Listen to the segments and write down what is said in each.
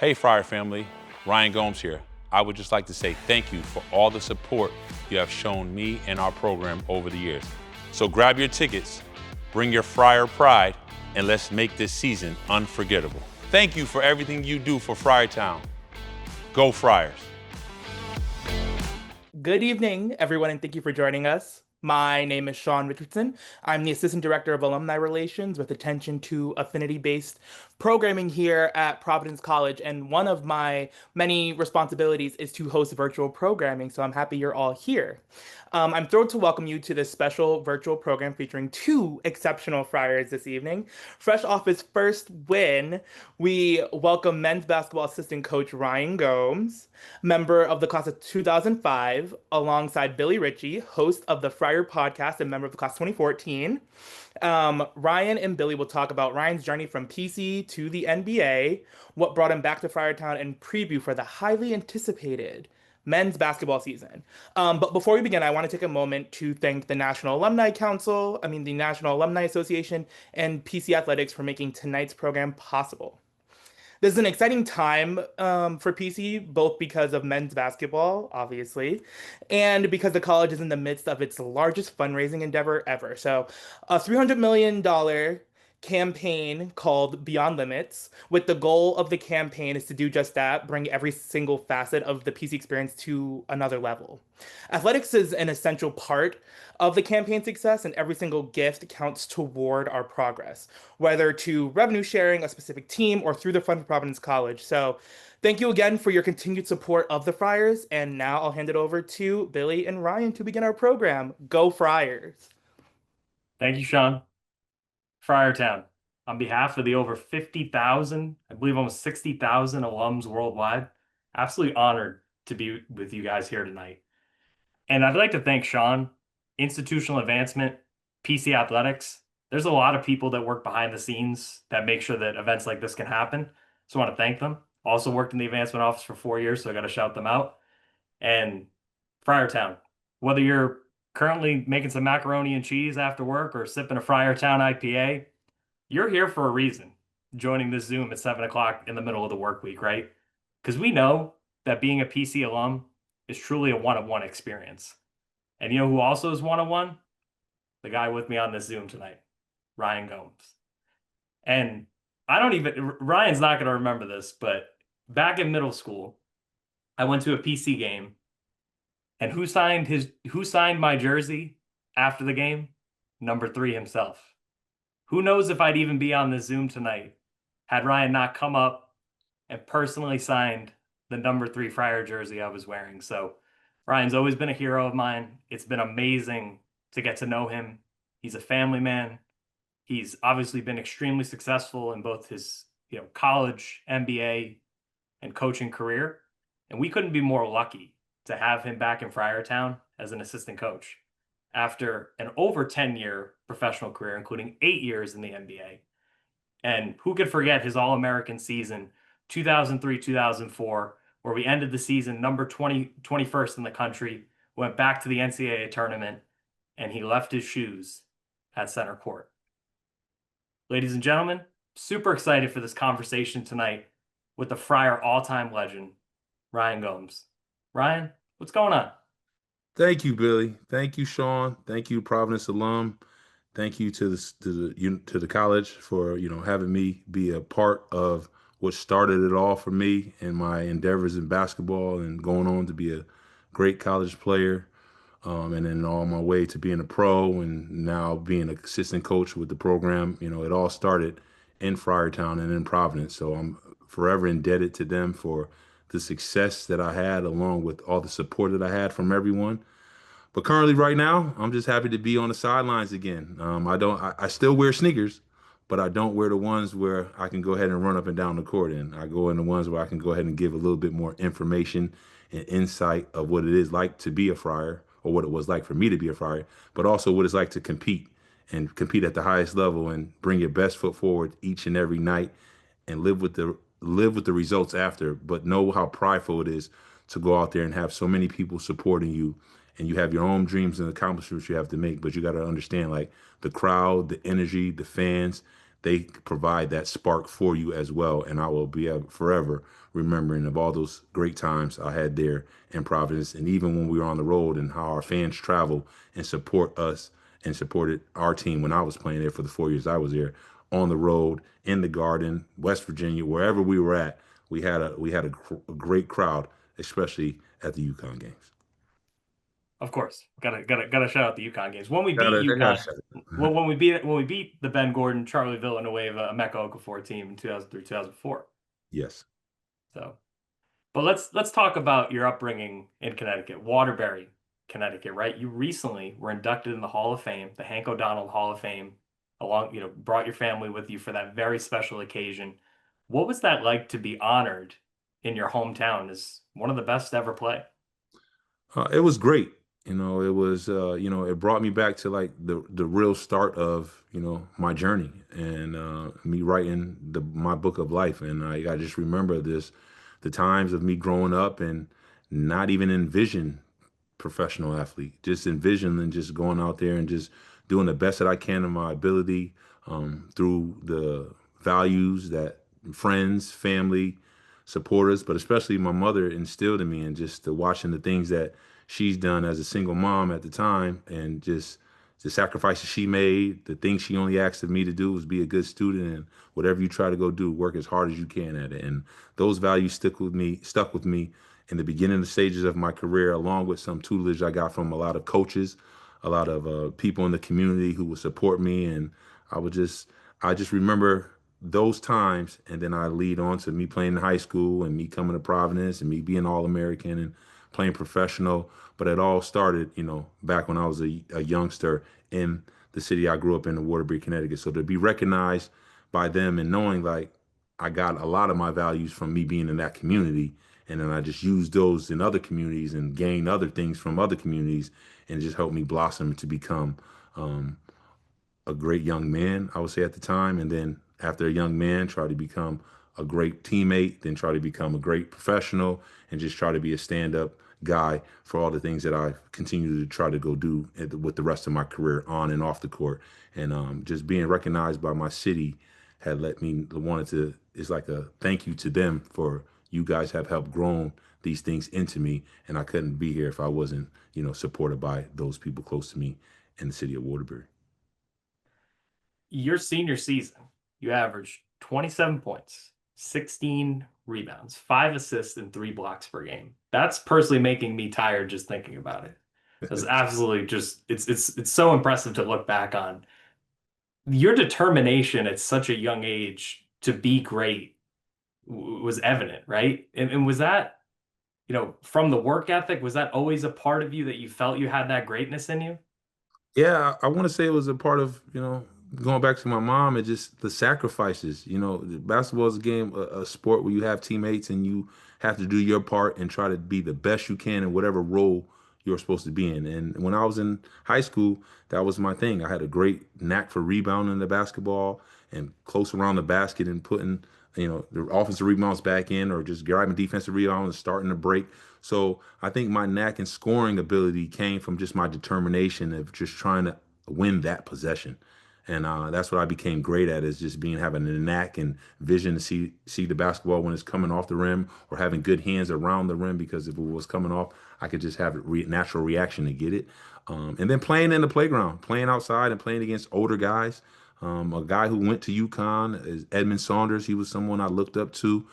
Hey, Friar family, Ryan Gomes here. I would just like to say thank you for all the support you have shown me and our program over the years. So grab your tickets, bring your Friar pride, and let's make this season unforgettable. Thank you for everything you do for Friartown. Go Friars. Good evening, everyone, and thank you for joining us. My name is Sean Richardson. I'm the Assistant Director of Alumni Relations with attention to affinity-based programming here at Providence College, and one of my many responsibilities is to host virtual programming, so I'm happy you're all here. I'm thrilled to welcome you to this special virtual program featuring two exceptional Friars this evening. Fresh off his first win, we welcome men's basketball assistant coach Ryan Gomes, member of the class of 2005, alongside Billy Ritchie, host of the Friar podcast and member of the class 2014. Ryan and Billy will talk about Ryan's journey from PC to the NBA, what brought him back to Friartown, and preview for the highly anticipated men's basketball season. But before we begin, I want to take a moment to thank the National Alumni Council, the National Alumni Association, and PC Athletics for making tonight's program possible. This is an exciting time for PC, both because of men's basketball, obviously, and because the college is in the midst of its largest fundraising endeavor ever. So, a $300 million campaign called Beyond Limits, with the goal of the campaign is to do just that, bring every single facet of the PC experience to another level. Athletics is an essential part of the campaign success, and every single gift counts toward our progress, whether to revenue sharing a specific team or through the Fund for Providence College. So, thank you again for your continued support of the Friars. And now I'll hand it over to Billy and Ryan to begin our program. Go Friars! Thank you, Sean. Friartown, on behalf of the over 50,000, I believe almost 60,000 alums worldwide, absolutely honored to be with you guys here tonight. And I'd like to thank Sean, Institutional Advancement, PC Athletics. There's a lot of people that work behind the scenes that make sure that events like this can happen. So I want to thank them. Also worked in the advancement office for 4 years, so I got to shout them out. And Friartown, whether you're currently making some macaroni and cheese after work or sipping a Friartown IPA, you're here for a reason, joining this Zoom at 7 o'clock in the middle of the work week, right? Because we know that being a PC alum is truly a one-on-one experience. And you know who also is one-on-one? The guy with me on this Zoom tonight, Ryan Gomes. And Ryan's not going to remember this, but back in middle school, I went to a PC game. And who signed my jersey after the game? Number 3 himself. Who knows if I'd even be on this Zoom tonight had Ryan not come up and personally signed the number 3 Friar jersey I was wearing. So Ryan's always been a hero of mine. It's been amazing to get to know him. He's a family man. He's obviously been extremely successful in both his, college, NBA, and coaching career. And we couldn't be more lucky to have him back in Friartown as an assistant coach after an over 10-year professional career, including 8 years in the NBA. And who could forget his All-American season, 2003-2004, where we ended the season number 21st in the country, went back to the NCAA tournament, and he left his shoes at center court. Ladies and gentlemen, super excited for this conversation tonight with the Friar all-time legend, Ryan Gomes. Ryan, what's going on? Thank you, Billy. Thank you, Sean. Thank you, Providence alum. Thank you to the college for having me be a part of what started it all for me and my endeavors in basketball and going on to be a great college player, and then on my way to being a pro and now being an assistant coach with the program. It all started in Friartown and in Providence, so I'm forever indebted to them for the success that I had, along with all the support that I had from everyone. But currently, right now, I'm just happy to be on the sidelines again. I still wear sneakers, but I don't wear the ones where I can go ahead and run up and down the court in. I go in the ones where I can go ahead and give a little bit more information and insight of what it is like to be a Friar, or what it was like for me to be a Friar, but also what it's like to compete and compete at the highest level and bring your best foot forward each and every night and live with the results after, but know how prideful it is to go out there and have so many people supporting you, and you have your own dreams and accomplishments you have to make. But you got to understand, like, the crowd, the energy, the fans, they provide that spark for you as well. And I will be forever remembering of all those great times I had there in Providence. And even when we were on the road and how our fans travel and support us and supported our team when I was playing there for the 4 years I was there on the road, in the Garden, West Virginia, wherever we were at, we had a great crowd, especially at the UConn games. Of course, gotta shout out the UConn games. When we beat I gotta UConn, shout well, out. when we beat the Ben Gordon, Charlie Villanueva, Emeka Okafor team in 2003, 2004. Yes. So, but let's talk about your upbringing in Connecticut, Waterbury, Connecticut, right? You recently were inducted in the Hall of Fame, the Hank O'Donnell Hall of Fame, brought your family with you for that very special occasion. What was that like to be honored in your hometown as one of the best to ever play? It was great. It brought me back to like the real start of, my journey and me writing my book of life. And I just remember the times of me growing up and not even envision professional athlete. Just envisioning just going out there and just doing the best that I can in my ability through the values that friends, family, supporters, but especially my mother instilled in me, and just watching the things that she's done as a single mom at the time, and just the sacrifices she made, the things she only asked of me to do was be a good student, and whatever you try to go do, work as hard as you can at it. And those values stuck with me in the beginning stages of my career, along with some tutelage I got from a lot of coaches, a lot of people in the community who would support me. And I would just, I just remember those times. And then I lead on to me playing in high school and me coming to Providence and me being All American and playing professional. But it all started, back when I was a youngster in the city I grew up in Waterbury, Connecticut. So to be recognized by them and knowing like I got a lot of my values from me being in that community, and then I just used those in other communities and gained other things from other communities, and it just helped me blossom to become um, a great young man, I would say at the time. And then after a young man, try to become a great teammate, then try to become a great professional, and just try to be a stand-up guy for all the things that I continue to try to go do with the rest of my career on and off the court. And just being recognized by my city had let me wanted to, it's like a thank you to them for you guys have helped grown these things into me. And I couldn't be here if I wasn't, supported by those people close to me in the city of Waterbury. Your senior season, you averaged 27 points, 16 rebounds, 5 assists, and 3 blocks per game. That's personally making me tired just thinking about it. It's absolutely just it's so impressive to look back on. Your determination at such a young age to be great was evident, right? And was that, from the work ethic, was that always a part of you that you felt you had that greatness in you? Yeah, I want to say it was a part of, going back to my mom and just the sacrifices. Basketball is a game, a sport where you have teammates and you have to do your part and try to be the best you can in whatever role you're supposed to be in. And when I was in high school, that was my thing. I had a great knack for rebounding the basketball and close around the basket and putting, the offensive rebounds back in, or just grabbing defensive rebounds and starting to break. So I think my knack and scoring ability came from just my determination of just trying to win that possession. And that's what I became great at, is just having a knack and vision to see the basketball when it's coming off the rim, or having good hands around the rim, because if it was coming off, I could just have a natural reaction to get it. And then playing in the playground, playing outside and playing against older guys. A guy who went to UConn is Edmund Saunders. He was someone I looked up to.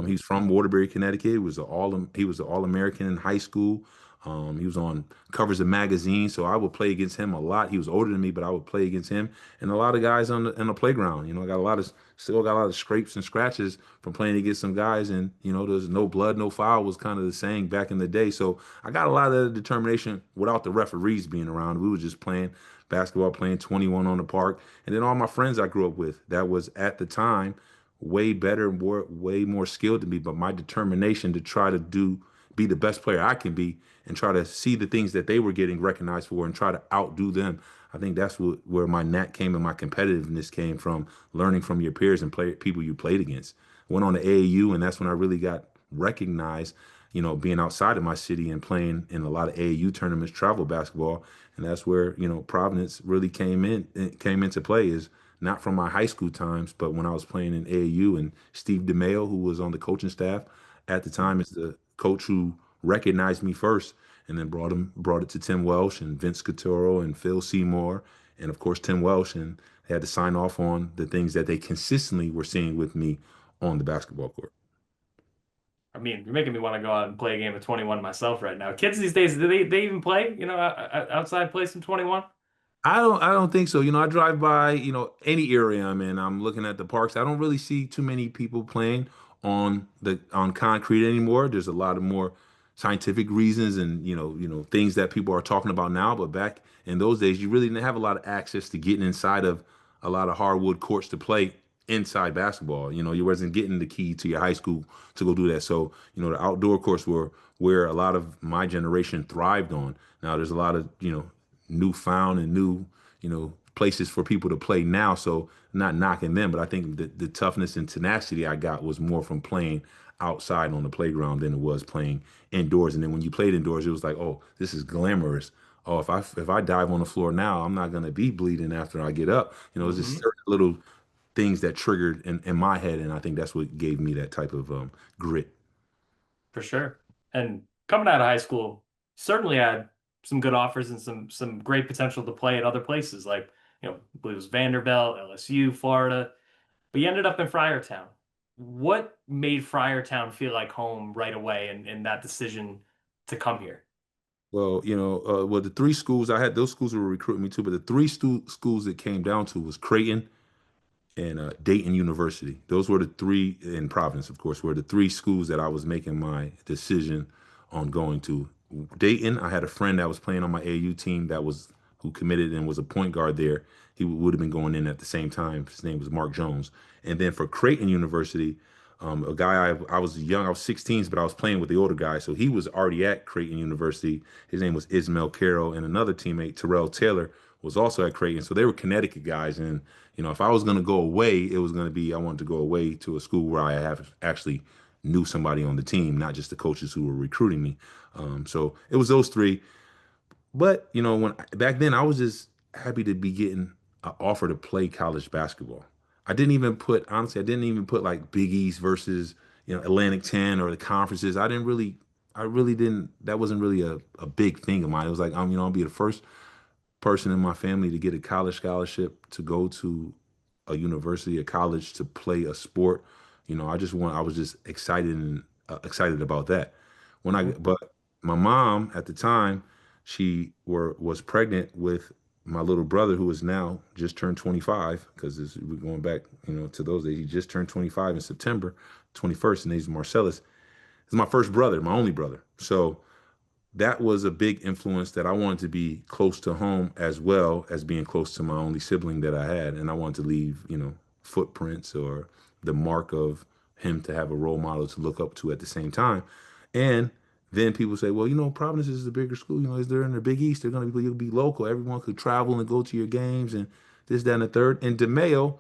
He's from Waterbury, Connecticut. He was an All American in high school. He was on covers of magazines, so I would play against him a lot. He was older than me, but I would play against him and a lot of guys on the playground. I still got a lot of scrapes and scratches from playing against some guys, and there's no blood, no foul was kind of the saying back in the day. So I got a lot of determination without the referees being around. We were just playing basketball, playing 21 on the park, and then all my friends I grew up with that was at the time way better, way more skilled than me, but my determination to try to be the best player I can be, and try to see the things that they were getting recognized for and try to outdo them. I think that's where my knack came and my competitiveness came from, learning from your peers and people you played against. Went on to AAU, and that's when I really got recognized, being outside of my city and playing in a lot of AAU tournaments, travel basketball. And that's where, Providence really came into play, is not from my high school times, but when I was playing in AAU. And Steve DeMayo, who was on the coaching staff at the time, is the coach who recognized me first, and then brought it to Tim Welsh and Vince Cotoro and Phil Seymour, and of course Tim Welsh, and they had to sign off on the things that they consistently were seeing with me on the basketball court. I mean, you're making me want to go out and play a game of 21 myself right now. Kids these days, do they even play, outside play some 21? I don't think so. I drive by, any area I'm in, I'm looking at the parks. I don't really see too many people playing on concrete anymore. There's a lot of more scientific reasons and, things that people are talking about now. But back in those days, you really didn't have a lot of access to getting inside of a lot of hardwood courts to play inside basketball. You wasn't getting the key to your high school to go do that. So, the outdoor courts were where a lot of my generation thrived on. Now there's a lot of, newfound and new, places for people to play now. So not knocking them, but I think the toughness and tenacity I got was more from playing outside on the playground than it was playing indoors. And then when you played indoors, it was like, oh, this is glamorous. Oh, if I dive on the floor now, I'm not gonna be bleeding after I get up. It's just Hmm. certain little things that triggered in my head, and I think that's what gave me that type of grit. For sure. And coming out of high school, certainly had some good offers and some great potential to play at other places, like, I believe it was Vanderbilt, LSU, Florida. But you ended up in Friartown. What made Friartown feel like home right away and that decision to come here? Well, the three schools I had, those schools were recruiting me too, but the three schools it came down to was Creighton and Dayton University. Those were the three, in Providence, of course, were the three schools that I was making my decision on going to. Dayton, I had a friend that was playing on my AU team who committed and was a point guard there. He would have been going in at the same time. His name was Mark Jones. And then for Creighton University, a guy I was young, I was 16, but I was playing with the older guy, so he was already at Creighton University. His name was Ismail Carroll, and another teammate, Terrell Taylor, was also at Creighton. So they were Connecticut guys, and if I was going to go away, it was going to be I wanted to go away to a school where I have actually knew somebody on the team, not just the coaches who were recruiting me. So it was those three. But when back then I was just happy to be getting an offer to play college basketball. I didn't even put like Big East versus Atlantic 10 or the conferences. I really didn't. That wasn't really a big thing of mine. It was like I'll be the first person in my family to get a college scholarship to go to a university, a college to play a sport. I was just excited and excited about that. But my mom at the time, she was pregnant with my little brother who is now just turned 25 because we're going back, to those days. He just turned 25 in September 21st, and he's Marcellus. He's my first brother, my only brother. So that was a big influence that I wanted to be close to home as well as being close to my only sibling that I had. And I wanted to leave, footprints or the mark of him to have a role model to look up to at the same time. And then people say, well, Providence is a bigger school. Is there in the Big East? They're going to you'll be local. Everyone could travel and go to your games and this, that, and the third. And DeMayo,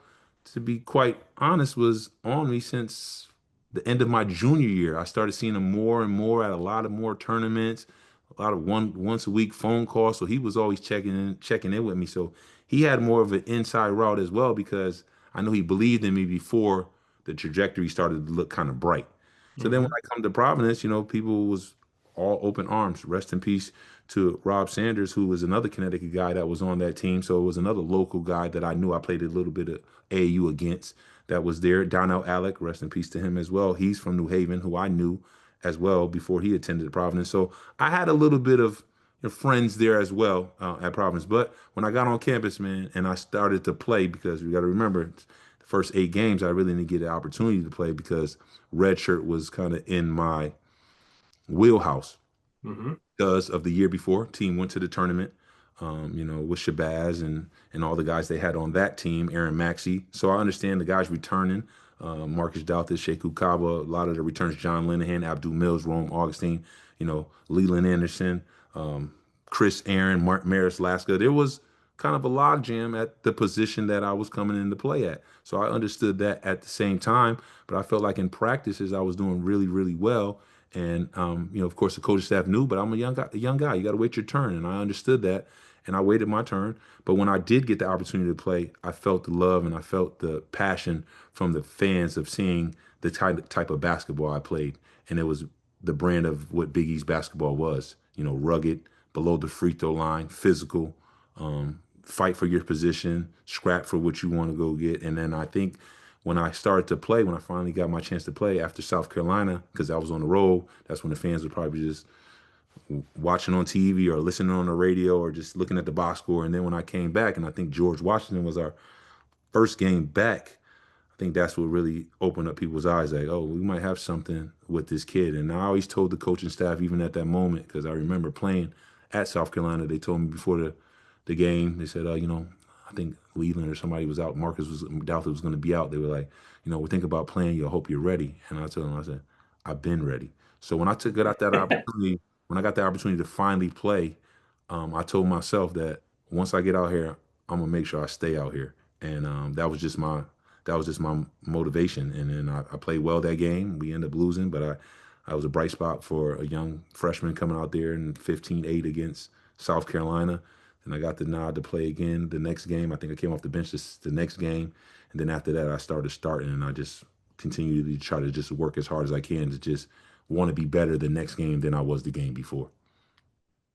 to be quite honest, was on me since the end of my junior year. I started seeing him more and more at a lot of more tournaments, a lot of once a week phone calls. So he was always checking in with me. So he had more of an inside route as well because I know he believed in me before the trajectory started to look kind of bright. So then when Hmm. I come to Providence, people was all open arms. Rest in peace to Rob Sanders, who was another Connecticut guy that was on that team. So it was another local guy that I knew I played a little bit of AAU against that was there. Donnell Alec, rest in peace to him as well. He's from New Haven, who I knew as well before he attended Providence. So I had a little bit of friends there as well at Providence. But when I got on campus, man, and I started to play, because we got to remember the first 8 games, I really didn't get an opportunity to play because redshirt was kind of in my wheelhouse Hmm. because of the year before. Team went to the tournament, with Shabazz and all the guys they had on that team, Aaron Maxey. So I understand the guys returning, Marcus Douthis, Sheku Kaba, a lot of the returns, John Linehan, Abdul Mills, Rome Augustine, Leland Anderson, Chris Aaron, Maris Laska. There was kind of a logjam at the position that I was coming in to play at. So I understood that at the same time, but I felt like in practices I was doing really, really well. And of course, the coaching staff knew, but I'm a young guy. You got to wait your turn, and I understood that. and I waited my turn. But when I did get the opportunity to play, I felt the love and I felt the passion from the fans of seeing the type of basketball I played, and it was the brand of what Big East basketball was. You know, rugged, below the free throw line, physical, fight for your position, scrap for what you want to go get. And then I think when I started to play, when I finally got my chance to play after South Carolina, because I was on the road, that's when the fans would probably just watching on TV or listening on the radio or just looking at the box score. And then when I came back, and I think George Washington was our first game back, I think that's what really opened up people's eyes. Like, oh, we might have something with this kid. And I always told the coaching staff, even at that moment, because I remember playing at South Carolina, they told me before the game, they said, I think Leland or somebody was out. Marcus was doubtful was going to be out. They were like, we think about playing you. I hope you're ready. And I told them, I said, I've been ready. So when I got that opportunity, when I got the opportunity to finally play, I told myself that once I get out here, I'm gonna make sure I stay out here. And that was just my motivation. And then I played well that game. We ended up losing, but I was a bright spot for a young freshman coming out there in 15-8 against South Carolina. And I got the nod to play again the next game. I think I came off the bench the next game. And then after that, I started starting, and I just continued to try to just work as hard as I can to just want to be better the next game than I was the game before.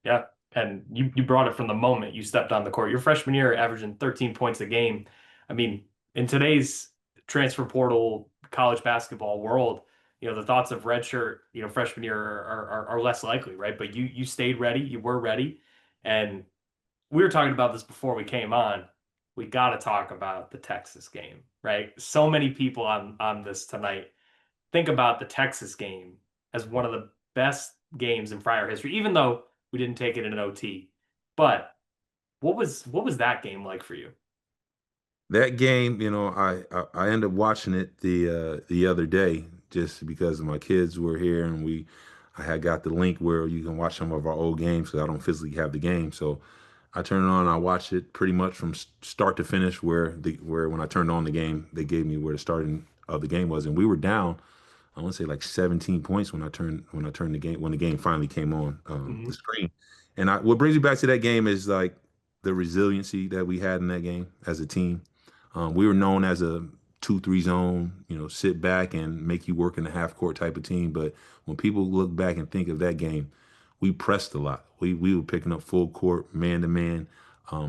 Yeah. And you brought it from the moment you stepped on the court. Your freshman year, averaging 13 points a game. I mean, in today's transfer portal college basketball world, the thoughts of redshirt, freshman year are less likely, right? But you stayed ready, you were ready. And we were talking about this before we came on. We got to talk about the Texas game, right? So many people on this tonight think about the Texas game as one of the best games in Friar history, even though we didn't take it in an OT. But what was that game like for you? That game, I ended up watching it the other day just because my kids were here, and I had got the link where you can watch some of our old games because I don't physically have the game. So I turned it on. I watched it pretty much from start to finish. Where when I turned on the game, they gave me where the starting of the game was, and we were down. I want to say like 17 points when the game finally came on the Mhm. screen. And what brings me back to that game is like the resiliency that we had in that game as a team. We were known as a 2-3 zone, sit back and make you work in a half court type of team. But when people look back and think of that game, we pressed a lot. We were picking up full court, man to man,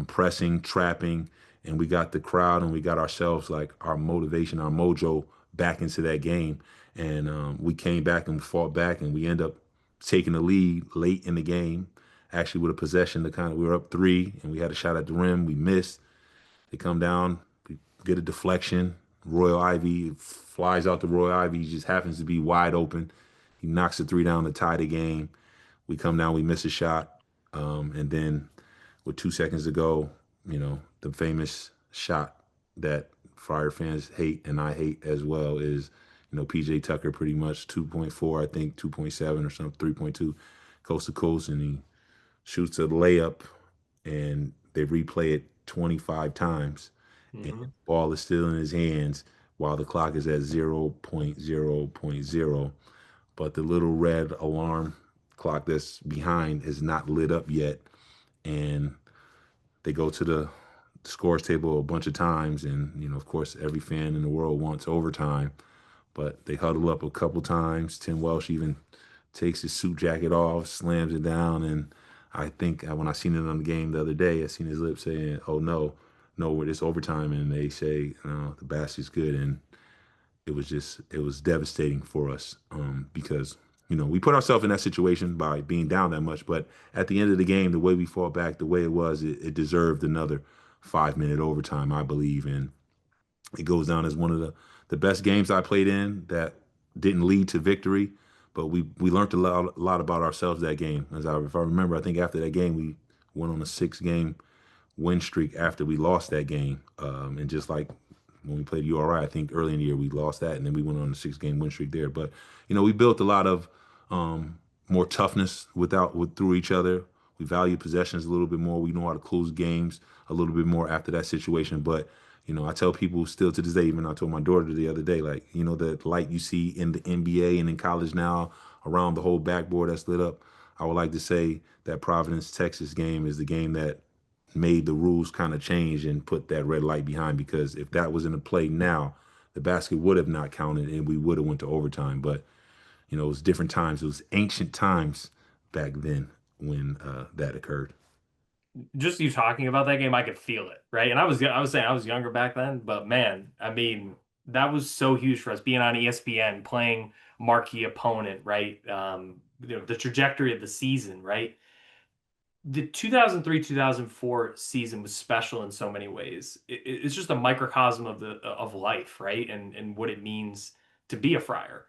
pressing, trapping, and we got the crowd and we got ourselves like our motivation, our mojo back into that game. And we came back and fought back, and we end up taking the lead late in the game. Actually, with a possession, we were up three, and we had a shot at the rim. We missed. They come down, we get a deflection. Royal Ivy flies out to Royal Ivy. He just happens to be wide open. He knocks the three down to tie the game. We come down, we miss a shot. And then with 2 seconds to go, the famous shot that Friar fans hate and I hate as well is, PJ Tucker pretty much 2.4, I think 2.7 or something, 3.2, coast to coast, and he shoots a layup, and they replay it 25 times, and the Mhm. ball is still in his hands while the clock is at 0.0.0, but the little red alarm clock that's behind is not lit up yet. And they go to the scores table a bunch of times, and of course, every fan in the world wants overtime, but they huddle up a couple times. Tim Welsh even takes his suit jacket off, slams it down, and I think when I seen it on the game the other day, I seen his lips saying, "Oh no, no, it's overtime," and they say, "No, the basket's good," and it was devastating for us because we put ourselves in that situation by being down that much. But at the end of the game, the way we fought back, the way it was, it deserved another 5-minute overtime, I believe, and it goes down as one of the best games I played in that didn't lead to victory. But we learned a lot about ourselves that game. If I remember, I think after that game we went on a 6-game win streak after we lost that game. And just like when we played URI, I think early in the year we lost that, and then we went on a 6-game win streak there. But we built a lot of more toughness through each other. We value possessions a little bit more. We know how to close games a little bit more after that situation. But I tell people still to this day, even I told my daughter the other day, like the light you see in the NBA and in college now around the whole backboard that's lit up. I would like to say that Providence, Texas game is the game that made the rules kind of change and put that red light behind, because if that was in the play now, the basket would have not counted and we would have went to overtime. But it was different times. It was ancient times back then when that occurred. Just you talking about that game, I could feel it, right? And I was saying I was younger back then, but man, I mean, that was so huge for us being on ESPN, playing marquee opponent, right? The trajectory of the season, right? The 2003 2004 season was special in so many ways. It's just a microcosm of life, right? And what it means to be a Friar.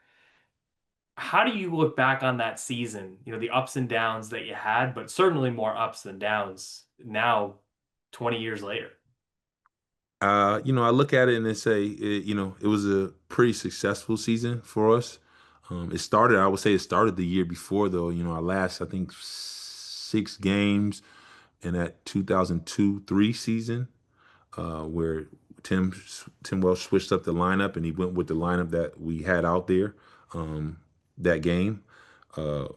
How do you look back on that season? The ups and downs that you had, but certainly more ups than downs now, 20 years later. I look at it and then say, it was a pretty successful season for us. I would say it started the year before, though. Our last, I think, 6 games in that 2002-03 season, where Tim Welsh switched up the lineup and he went with the lineup that we had out there that game. Uh,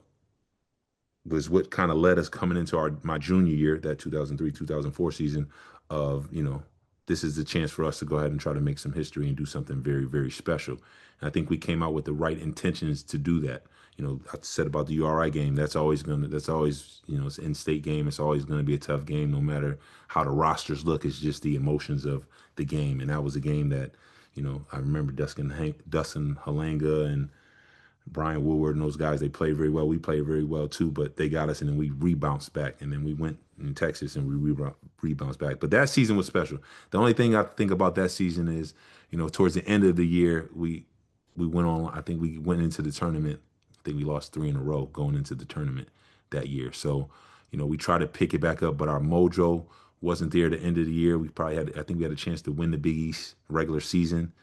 was what kind of led us coming into my junior year, that 2003-2004 season, of this is the chance for us to go ahead and try to make some history and do something very, very special. And I think we came out with the right intentions to do that. I said about the URI game, that's always it's an in-state game. It's always gonna be a tough game, no matter how the rosters look. It's just the emotions of the game, and that was a game that I remember Dustin Halanga and Brian Woodward and those guys, they played very well. We played very well too, but they got us, and then we rebounded back, and then we went in Texas and we rebounded back. But that season was special. The only thing I think about that season is, towards the end of the year, we went on. I think we went into the tournament. I think we lost 3 in a row going into the tournament that year. So, we tried to pick it back up, but our mojo wasn't there at the end of the year. I think we had a chance to win the Big East regular season,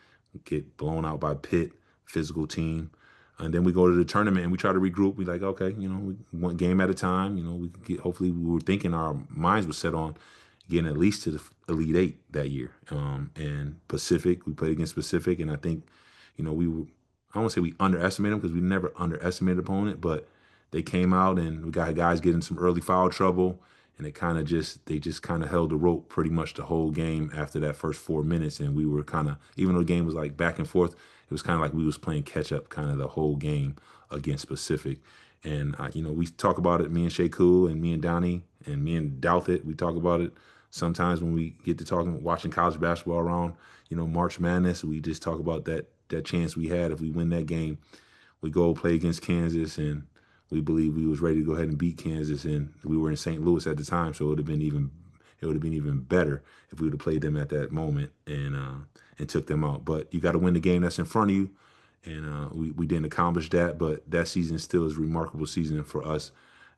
get blown out by Pitt, physical team. And then we go to the tournament and we try to regroup. We like, okay, one game at a time. We could get. Hopefully, we were thinking our minds were set on getting at least to the Elite Eight that year. And Pacific, we played against Pacific, and I think, we were. I won't say we underestimated them, because we never underestimated opponent, but they came out and we got guys getting some early foul trouble, and they just kind of held the rope pretty much the whole game after that first 4 minutes, and we were kind of, even though the game was like back and forth, it was kind of like we was playing catch up kind of the whole game against Pacific. And we talk about it, me and Sheku and me and Donnie and me and Douthit. We talk about it sometimes when we get to talking, watching college basketball around, March Madness. We just talk about that chance we had if we win that game. We go play against Kansas, and we believe we was ready to go ahead and beat Kansas, and we were in St. Louis at the time, so it would have been even better if we would have played them at that moment and took them out. But you got to win the game that's in front of you, and we didn't accomplish that. But that season still is a remarkable season for us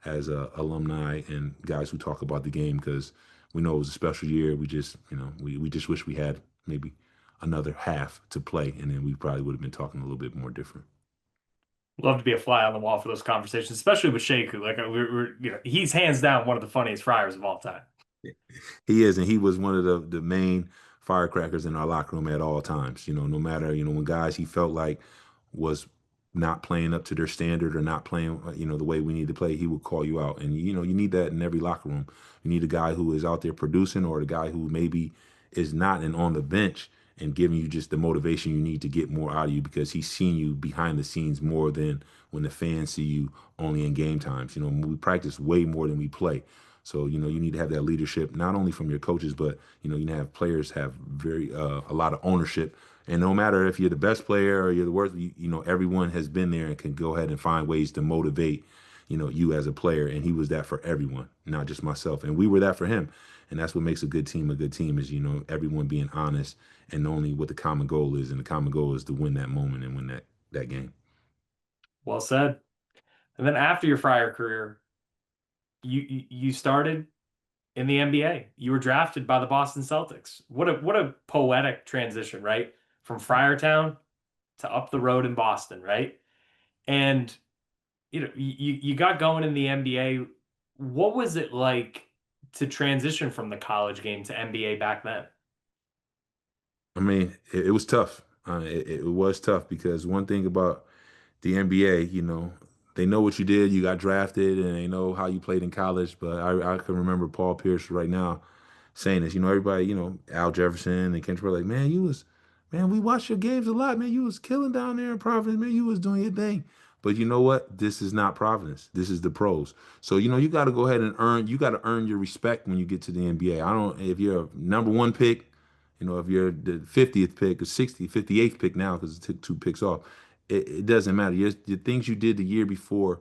as alumni and guys who talk about the game, because we know it was a special year. We just we just wish we had maybe another half to play, and then we probably would have been talking a little bit more different. Love to be a fly on the wall for those conversations, especially with Sheku. Like he's hands down one of the funniest Friars of all time. He is, and he was one of the main firecrackers in our locker room at all times. No matter when guys he felt like was not playing up to their standard or not playing the way we need to play, he would call you out. And you need that in every locker room. You need a guy who is out there producing, or the guy who maybe is not and on the bench and giving you just the motivation you need to get more out of you, because he's seen you behind the scenes more than when the fans see you only in game times. We practice way more than we play. So, you need to have that leadership, not only from your coaches, but, you need to have players have a lot of ownership. And no matter if you're the best player or you're the worst, everyone has been there and can go ahead and find ways to motivate, you as a player. And he was that for everyone, not just myself. And we were that for him. And that's what makes a good team is, everyone being honest and knowing what the common goal is. And the common goal is to win that moment and win that game. Well said. And then after your Friar career, you started in the NBA. You were drafted by the Boston Celtics. What a poetic transition, right? From Friartown to up the road in Boston, right? And you got going in the NBA. What was it like to transition from the college game to NBA back then? I mean, it was tough. It was tough, because one thing about the NBA, they know what you did. You got drafted, and they know how you played in college. But I can remember Paul Pierce right now. saying this. Everybody, Al Jefferson and Kendrick were like, man, man, we watched your games a lot, man. You was killing down there in Providence, man. You was doing your thing. But you know what? This is not Providence. This is the pros. So, you got to go ahead and you got to earn your respect when you get to the NBA. I don't, if you're a number one pick, if you're the 50th pick or 58th pick now, because it took two picks off, it doesn't matter. The things you did the year before,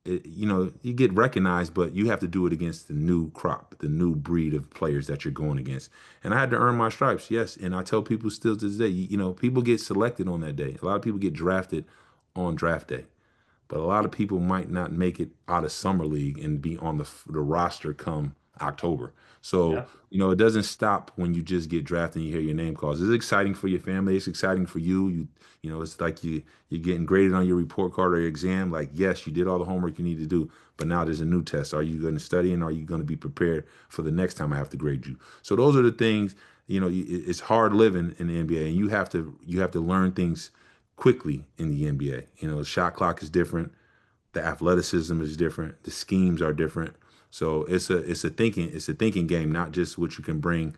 you get recognized, but you have to do it against the new crop, the new breed of players that you're going against. And I had to earn my stripes, yes. And I tell people still to this day, people get selected on that day. A lot of people get drafted on draft day, but a lot of people might not make it out of summer league and be on the roster come October. So, Yeah. it doesn't stop when you just get drafted and you hear your name calls. It's exciting for your family. It's exciting for you. It's like you're getting graded on your report card or your exam. Like, yes, you did all the homework you need to do, but now there's a new test. Are you going to study and are you going to be prepared for the next time I have to grade you? So those are the things, it's hard living in the NBA and you have to learn things quickly in the NBA. The shot clock is different, the athleticism is different, the schemes are different. So it's a thinking game, not just what you can bring,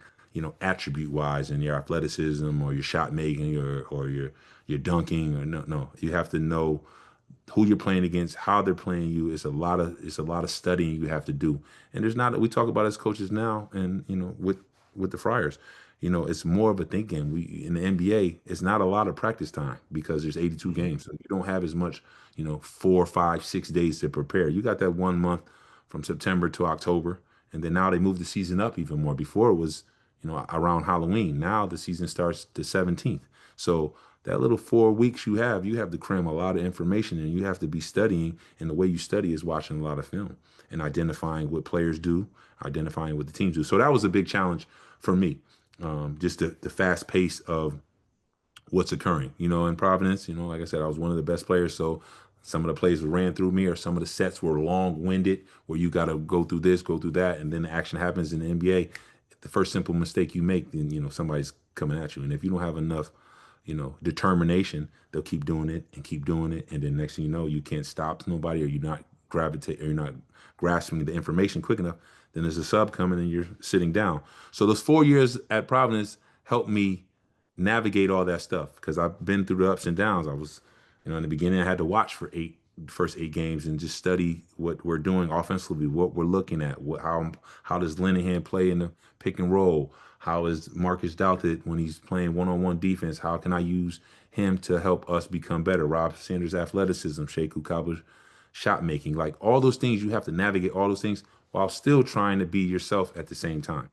attribute wise in your athleticism or your shot making or your dunking or no. You have to know who you're playing against, how they're playing you. It's a lot of studying you have to do. And there's not we talk about as coaches now, and with the Friars, it's more of a think game. We in the NBA, it's not a lot of practice time because there's 82 Mhm. games, so you don't have as much 4, 5, 6 days to prepare. You got that 1 month from September to October, and then now they moved the season up even more. Before it was around Halloween. Now the season starts the 17th. So that little 4 weeks you have to cram a lot of information and you have to be studying. And the way you study is watching a lot of film and identifying what players do, identifying what the teams do. So that was a big challenge for me. Just the fast pace of what's occurring. In Providence, like I said, I was one of the best players. So some of the plays ran through me, or some of the sets were long-winded, where you got to go through this, go through that, and then the action happens in the NBA. The first simple mistake you make, then somebody's coming at you, and if you don't have enough, determination, they'll keep doing it and keep doing it, and then next thing you know, you can't stop nobody, or you're not grasping the information quick enough. Then there's a sub coming, and you're sitting down. So those 4 years at Providence helped me navigate all that stuff because I've been through the ups and downs. I was, in the beginning, I had to watch for first 8 games and just study what we're doing offensively, what we're looking at, how does Linehan play in the pick and roll? How is Marcus Douthit when he's playing one-on-one defense? How can I use him to help us become better? Rob Sanders' athleticism, Sheku Kaba's shot making, like all those things, you have to navigate all those things while still trying to be yourself at the same time.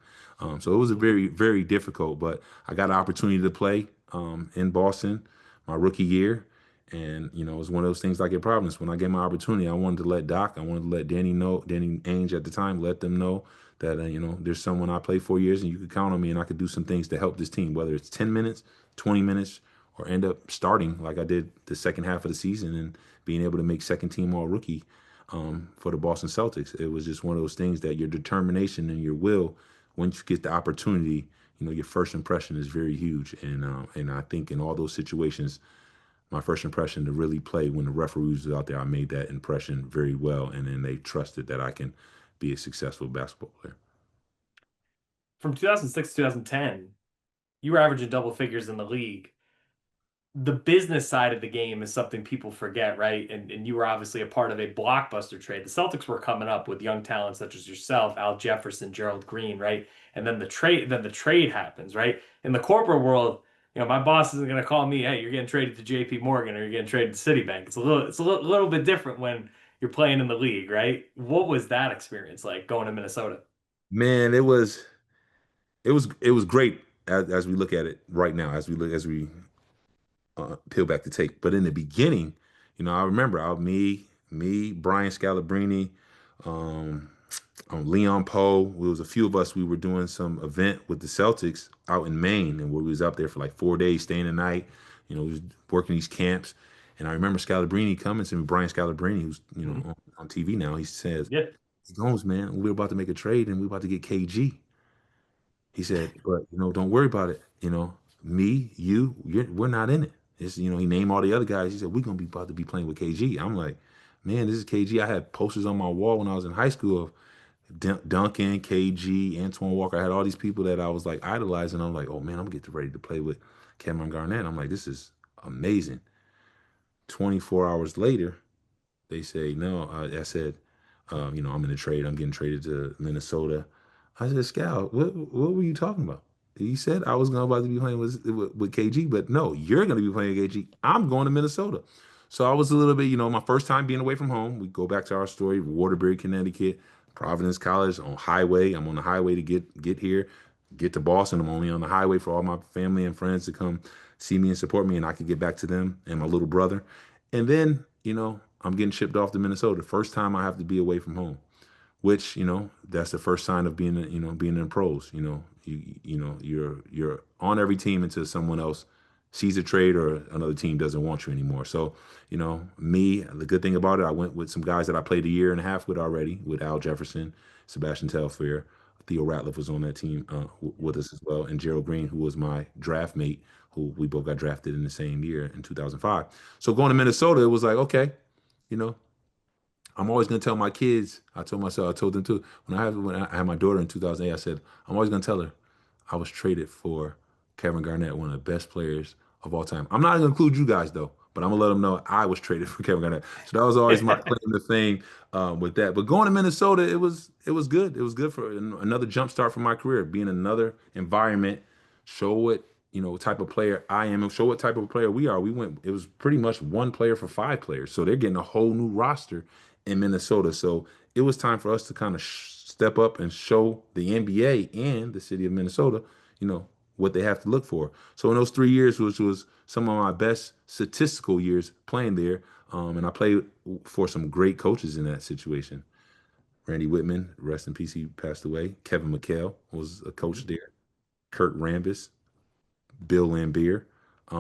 So it was a very, very difficult, but I got an opportunity to play in Boston my rookie year. And, it was one of those things like in Providence. When I get my opportunity, I wanted to let Doc, I wanted to let Danny Ainge at the time, let them know that, there's someone I played 4 years and you could count on me and I could do some things to help this team, whether it's 10 minutes, 20 minutes, or end up starting like I did the second half of the season and being able to make second team all rookie for the Boston Celtics. It was just one of those things that your determination and your will, once you get the opportunity, your first impression is very huge. And I think in all those situations, my first impression to really play when the referees was out there, I made that impression very well. And then they trusted that I can be a successful basketball player. From 2006 to 2010, you were averaging double figures in the league. The business side of the game is something people forget, right? And you were obviously a part of a blockbuster trade. The Celtics were coming up with young talents such as yourself, Al Jefferson, Gerald Green, right? And then the trade happens, right? In the corporate world, my boss isn't going to call me, hey, you're getting traded to JP Morgan or you're getting traded to Citibank. It's a little bit different when you're playing in the league, right? What was that experience like going to Minnesota? Man, it was great as we look at it right now, as we peel back the tape. But in the beginning, I remember me, Brian Scalabrine, um, Leon Poe. There was a few of us. We were doing some event with the Celtics out in Maine, and we was up there for like 4 days, staying the night. We was working these camps. And I remember Scalabrine coming to me, Brian Scalabrine, who's Mhm. on TV now. He says, Yeah. "Gomes, man, we're about to make a trade, and we're about to get KG." He said, but don't worry about it. Me, we're not in it. He named all the other guys. He said, we're gonna be about to be playing with KG. I'm like, man, this is KG. I had posters on my wall when I was in high school of Duncan, KG, Antoine Walker. I had all these people that I was like idolizing. I'm like, oh man, I'm gonna get ready to play with Kevin Garnett. I'm like, this is amazing. 24 hours later, they say no. I said, I'm in a trade. I'm getting traded to Minnesota. I said, Scout, what were you talking about? He said I was going about to be playing with KG, but no, you're going to be playing with KG. I'm going to Minnesota. So I was a little bit, my first time being away from home. We go back to our story, Waterbury, Connecticut, Providence College on highway. I'm on the highway to get here, get to Boston. I'm only on the highway for all my family and friends to come see me and support me, and I could get back to them and my little brother. And then, I'm getting shipped off to Minnesota. First time I have to be away from home, which, that's the first sign of being in pros. You're on every team until someone else sees a trade or another team doesn't want you anymore. So, me, the good thing about it, I went with some guys that I played a year and a half with already, with Al Jefferson, Sebastian Telfair, Theo Ratliff was on that team with us as well, and Gerald Green, who was my draft mate, who we both got drafted in the same year in 2005. So going to Minnesota, it was like, okay, you know, I'm always gonna tell my kids. I told them too. When I had my daughter in 2008, I said, I'm always gonna tell her I was traded for Kevin Garnett, one of the best players of all time. I'm not gonna include you guys though, but I'm gonna let them know I was traded for Kevin Garnett. So that was always my claim to fame with that. But going to Minnesota, it was good. It was good for another jump start for my career, being another environment, show what type of player I am, and show what type of player we are. We went. It was pretty much one player for five players, so they're getting a whole new roster in Minnesota. So it was time for us to kind of step up and show the NBA and the city of Minnesota, you know, what they have to look for. So in those 3 years, which was some of my best statistical years playing there, and I played for some great coaches in that situation. Randy Whitman, rest in peace, he passed away. Kevin McHale was a coach there. Kurt Rambis, Bill Lambier.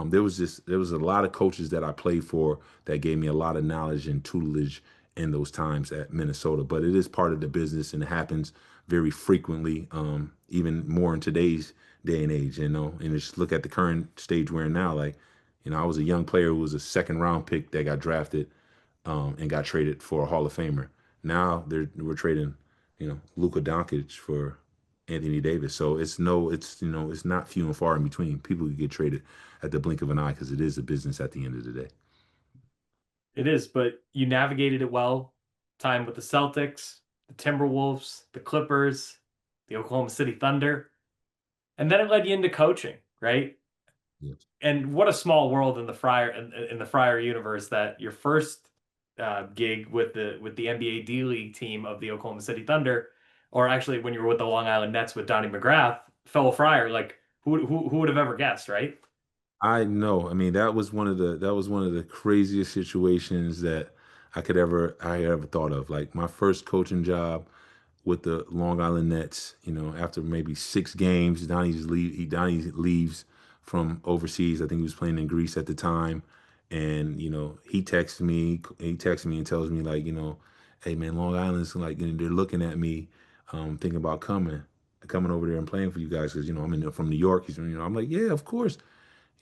There was a lot of coaches that I played for that gave me a lot of knowledge and tutelage in those times at Minnesota. But it is part of the business and it happens very frequently, even more in today's day and age. And just look at the current stage we're in now. Like, I was a young player who was a second round pick that got drafted and got traded for a Hall of Famer. Now we're trading, Luka Doncic for Anthony Davis. So it's not few and far in between. People could get traded at the blink of an eye because it is a business at the end of the day. It is, but you navigated it well. Time with the Celtics, the Timberwolves, the Clippers, the Oklahoma City Thunder, and then it led you into coaching, right? Yeah. And what a small world in the Friar universe that your first gig with the NBA D League team of the Oklahoma City Thunder, or actually when you were with the Long Island Nets with Donnie McGrath, fellow Friar, like who would have ever guessed, right? I know. I mean, that was one of the craziest situations that I ever thought of. Like my first coaching job with the Long Island Nets. After maybe 6 games, Donnie leaves from overseas. I think he was playing in Greece at the time, and he texts me. He texts me and tells me like, hey man, Long Island's like they're looking at me, thinking about coming over there and playing for you guys because from New York. I'm like, yeah, of course.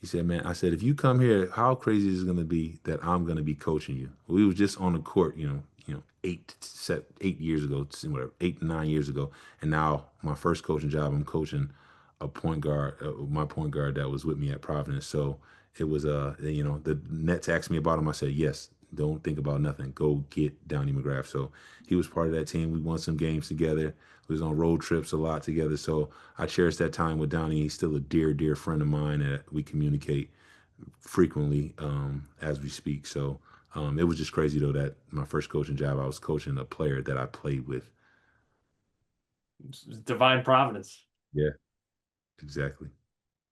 He said, man, I said, if you come here, how crazy is it going to be that I'm going to be coaching you? We was just on the court, 8 years ago, whatever, 8 9 years ago. And now my first coaching job, I'm coaching a point guard, my point guard that was with me at Providence. So it was, the Nets asked me about him. I said, yes, don't think about nothing. Go get Donnie McGrath. So he was part of that team. We won some games together. We was on road trips a lot together. So I cherish that time with Donnie. He's still a dear, dear friend of mine that we communicate frequently as we speak. So it was just crazy though that my first coaching job, I was coaching a player that I played with. Divine Providence. Yeah, exactly.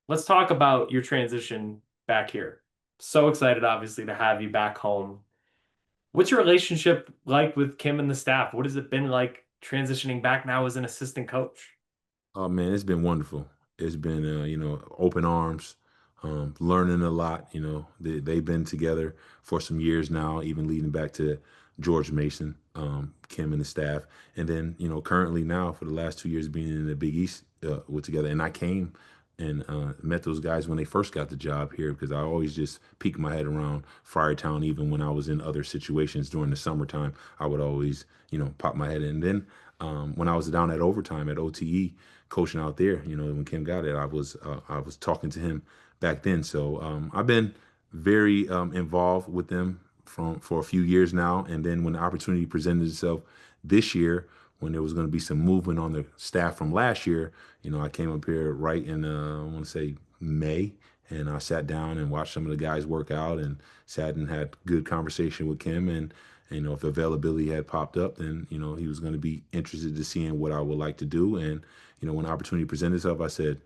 Let's talk about your transition back here. So excited, obviously, to have you back home. What's your relationship like with Kim and the staff? What has it been like transitioning back now as an assistant coach? Oh man, it's been wonderful. It's been open arms, learning a lot. They've been together for some years now, even leading back to George Mason, Kim and the staff, and then currently now for the last 2 years being in the Big East with together. And I came and met those guys when they first got the job here because I always just peeked my head around Friartown. Even when I was in other situations during the summertime, I would always, pop my head in. And then when I was down at overtime at OTE coaching out there, when Kim got it, I was talking to him back then. So I've been very involved with them for a few years now. And then when the opportunity presented itself this year, when there was going to be some movement on the staff from last year, I came up here right in I want to say May, and I sat down and watched some of the guys work out, and sat and had good conversation with Kim. And if availability had popped up, then he was going to be interested to seeing what I would like to do. And when the opportunity presented itself, I said,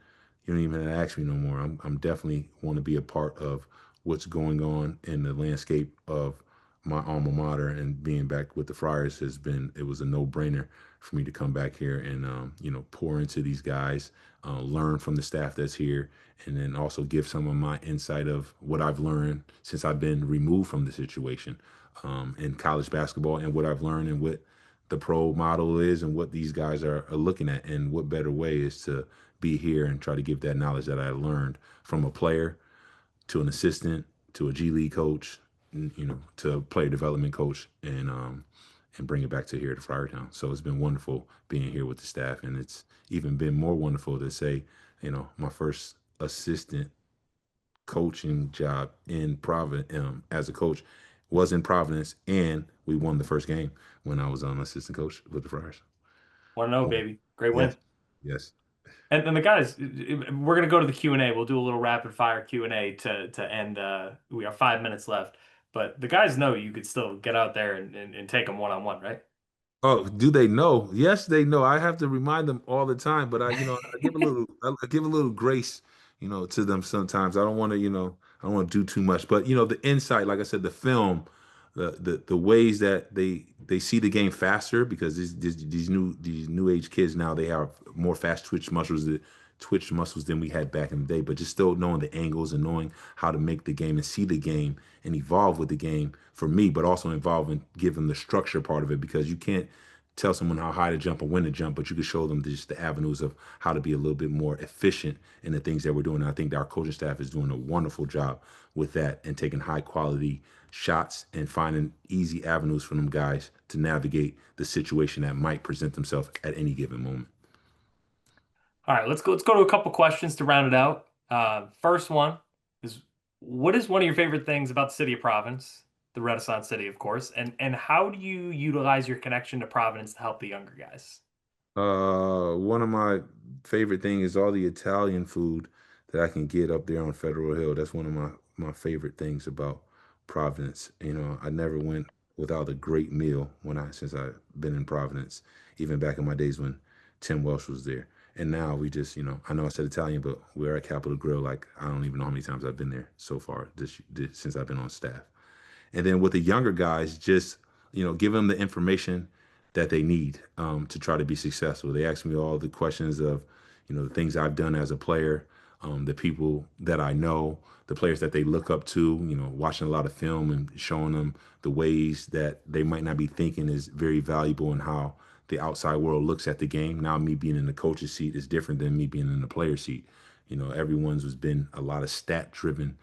you don't even have to ask me no more. I'm definitely want to be a part of what's going on in the landscape of my alma mater, and being back with the Friars it was a no-brainer for me to come back here and pour into these guys, learn from the staff that's here, and then also give some of my insight of what I've learned since I've been removed from the situation in college basketball, and what I've learned and what the pro model is, and what these guys are looking at, and what better way is to be here and try to give that knowledge that I learned from a player to an assistant to a G League coach, to a player development coach, and bring it back to here to Friartown. So it's been wonderful being here with the staff, and it's even been more wonderful to say, my first assistant coaching job in Providence as a coach was in Providence, and we won the first game when I was on assistant coach with the Friars. Want to know, Oh, baby? Great win. yes, yes. And then the guys, we're gonna go to the Q&A. We'll do a little rapid fire Q&A to end. We have 5 minutes left, but the guys know you could still get out there and take them one on one, right? Oh, do they know? Yes, they know. I have to remind them all the time, but I give a little grace, to them sometimes. I don't want to, I don't want to do too much, but the insight, like I said, the film, the ways that they see the game faster, because these new age kids now, they have more fast twitch muscles than we had back in the day, but just still knowing the angles and knowing how to make the game and see the game and evolve with the game for me, but also involve and give them the structure part of it, because you can't tell someone how high to jump or when to jump, but you can show them just the avenues of how to be a little bit more efficient in the things that we're doing. And I think that our coaching staff is doing a wonderful job with that, and taking high quality shots and finding easy avenues for them guys to navigate the situation that might present themselves at any given moment. All right, let's go to a couple questions to round it out. First one is, what is one of your favorite things about the city of Providence, the Renaissance city, of course, and how do you utilize your connection to Providence to help the younger guys? One of my favorite thing is all the Italian food that I can get up there on Federal Hill. That's one of my favorite things about Providence. I never went without a great meal since I've been in Providence, even back in my days when Tim Welsh was there. And now we just, I know I said Italian, but we're at Capitol Grill. Like, I don't even know how many times I've been there so far since I've been on staff. And then with the younger guys, just give them the information that they need to try to be successful. They ask me all the questions of the things I've done as a player, the people that I know, the players that they look up to. Watching a lot of film and showing them the ways that they might not be thinking is very valuable, in how the outside world looks at the game. Now, me being in the coach's seat is different than me being in the player seat. Everyone's has been a lot of stat driven.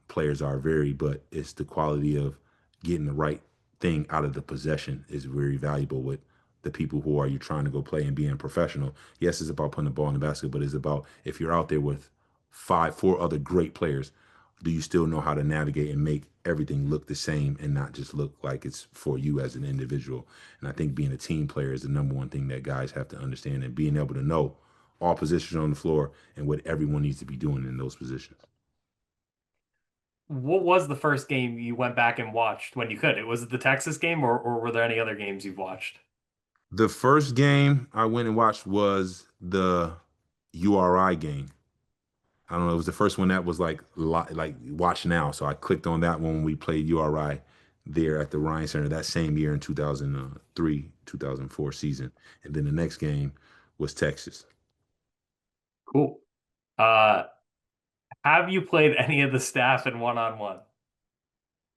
Players are very, but it's the quality of getting the right thing out of the possession is very valuable with the people who are you trying to go play and being professional. Yes, it's about putting the ball in the basket, but it's about, if you're out there with four other great players, do you still know how to navigate and make everything look the same and not just look like it's for you as an individual? And I think being a team player is the number one thing that guys have to understand, and being able to know all positions on the floor and what everyone needs to be doing in those positions. What was the first game you went back and watched when you could? Was it the Texas game, or were there any other games you've watched? The first game I went and watched was the URI game. I don't know. It was the first one that was like watch now. So I clicked on that one when we played URI there at the Ryan Center that same year in 2003, 2004 season. And then the next game was Texas. Cool. Have you played any of the staff in one-on-one?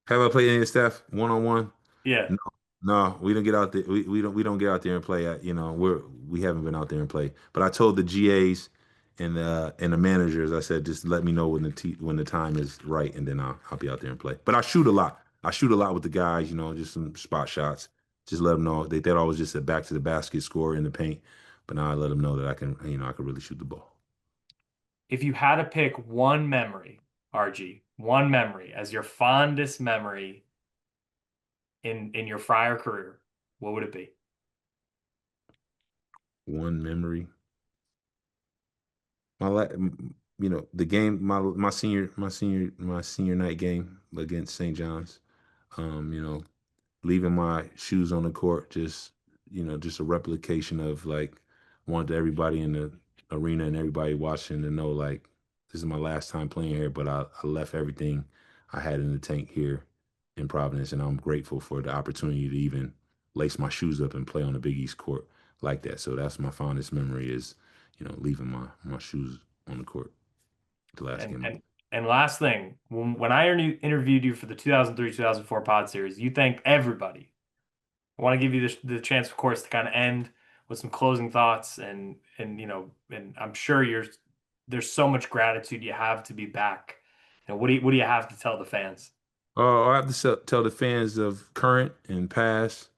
Have I played any of the staff one on one? Yeah. No, no, we don't get out there. We don't get out there and play. We haven't been out there and play. But I told the GAs and the managers. I said, just let me know when the time is right, and then I'll be out there and play. But I shoot a lot. I shoot a lot with the guys. Just some spot shots. Just let them know. They thought I was just a back to the basket scorer in the paint, but now I let them know that I can really shoot the ball. If you had to pick one memory, RG, one memory as your fondest memory in your Friar career, what would it be? One memory. My la- the game, my senior night game against St. John's. You know, leaving my shoes on the court, just a replication of like wanted everybody in the arena and everybody watching to know like this is my last time playing here, but I left everything I had in the tank here in Providence, and I'm grateful for the opportunity to even lace my shoes up and play on the Big East court like that. So that's my fondest memory is, leaving my shoes on the court the last And game. and and last thing, when I interviewed you for the 2003-2004 pod series, you thanked everybody. I want to give you the chance, of course, to kind of end with some closing thoughts and I'm sure there's so much gratitude you have to be back. What do you have to tell the fans? I have to tell the fans of current and past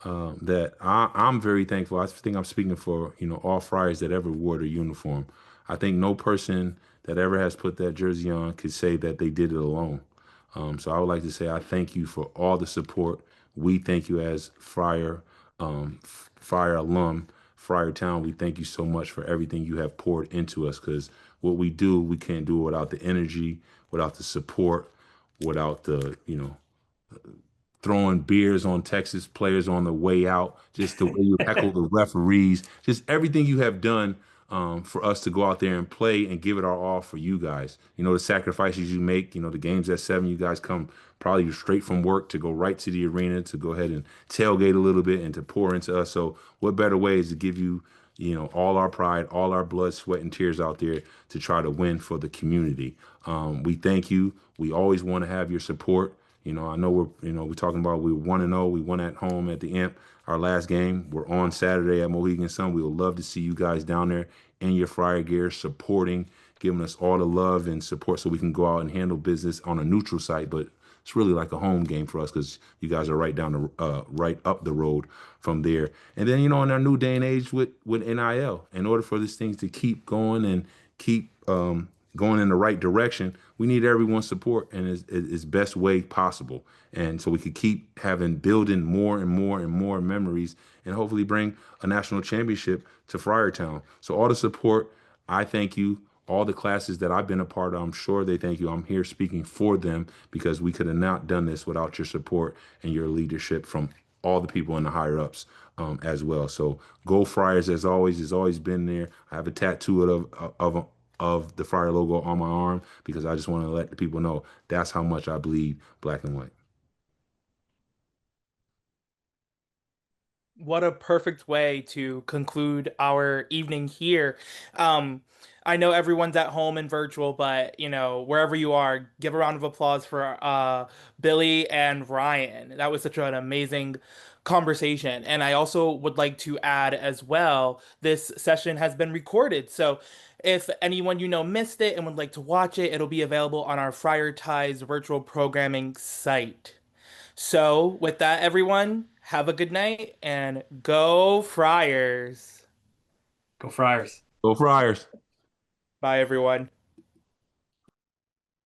that I'm very thankful. I think I'm speaking for all Friars that ever wore the uniform. I think no person that ever has put that jersey on could say that they did it alone. So I would like to say I thank you for all the support. We thank you as Friar alum, Friartown. We thank you so much for everything you have poured into us. Because what we do, we can't do it without the energy, without the support, without the throwing beers on Texas players on the way out, just the way you heckle the referees, just everything you have done for us to go out there and play and give it our all for you guys. The sacrifices you make, the games at 7, you guys come probably straight from work to go right to the arena to go ahead and tailgate a little bit and to pour into us. So what better way is to give you, all our pride, all our blood, sweat, and tears out there to try to win for the community. We thank you. We always want to have your support. I know we're talking about we were 1-0. We won at home at the Imp, our last game. We're on Saturday at Mohegan Sun. We would love to see you guys down there in your Friar gear, supporting, giving us all the love and support so we can go out and handle business on a neutral site. But it's really like a home game for us because you guys are right up the road from there. And then in our new day and age with NIL, in order for these things to keep going and keep going in the right direction, we need everyone's support and its best way possible. And so we could keep building more and more and more memories and hopefully bring a national championship to Friartown. So all the support, I thank you. All the classes that I've been a part of, I'm sure they thank you. I'm here speaking for them because we could have not done this without your support and your leadership from all the people in the higher ups as well. So go Friars as always. Has always been there. I have a tattoo of the Friar logo on my arm because I just want to let the people know that's how much I bleed black and white. What a perfect way to conclude our evening here. Um, I know everyone's at home and virtual, but wherever you are, give a round of applause for Billy and Ryan. That was such an amazing conversation. And I also would like to add as well, this session has been recorded. So if anyone missed it and would like to watch it, it'll be available on our Friar Ties virtual programming site. So, with that, everyone, have a good night and go Friars. Go Friars. Go Friars. Bye, everyone.